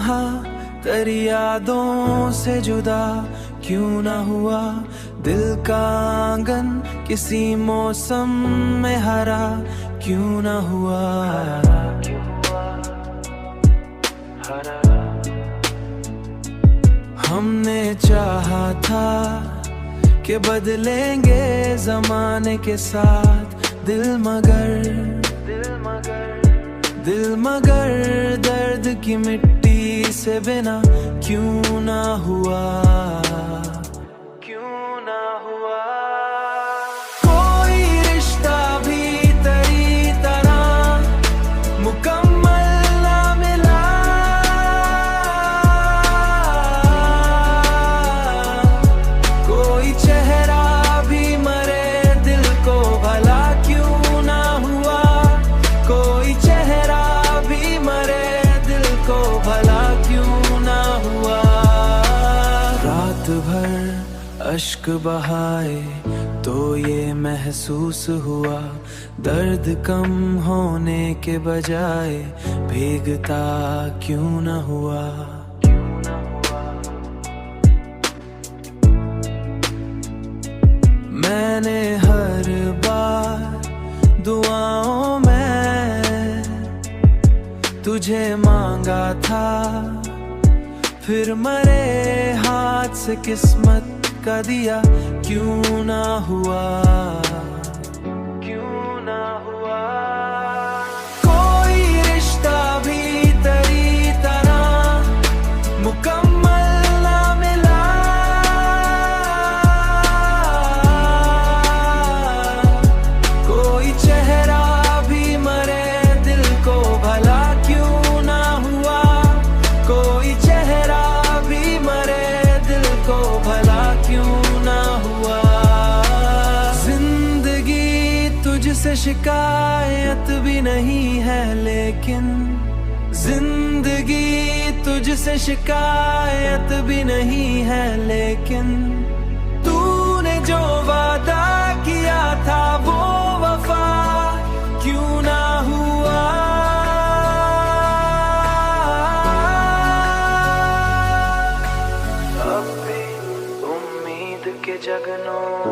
लम्हा तेरी यादों से जुदा क्यों ना हुआ। दिल का आंगन किसी मौसम में हरा क्यों ना हुआ। हमने चाहा था कि बदलेंगे जमाने के साथ दिल मगर दर्द की मिट्टी से बिना क्यों ना हुआ। कोई रिश्ता भी तेरी तरह मुकम्मल ना मिला। कोई चेहरा भी मरे दिल को भला क्यों ना हुआ। कोई चेहरा भी मरे दिल को भला क्यों ना हुआ। रात भर अश्क बहाए तो ये महसूस हुआ, दर्द कम होने के बजाय भीगता क्यों न हुआ। मैंने हर बार दुआओं में तुझे मांगा था, फिर मरे हाथ से किस्मत का दिया क्यों ना हुआ। कोई रिश्ता भी तेरी तरह मुकम्मल ना मिला। कोई चेहरा भी मरे दिल को भला क्यों ना हुआ। कोई चेहरा भी मरे दिल को भला क्यों ना हुआ। जिंदगी तुझसे शिकायत भी नहीं है लेकिन, जिंदगी तुझसे शिकायत भी नहीं है लेकिन, तूने जो वादा किया था वो वफा क्यों ना हुआ। अब भी उम्मीद के जगनों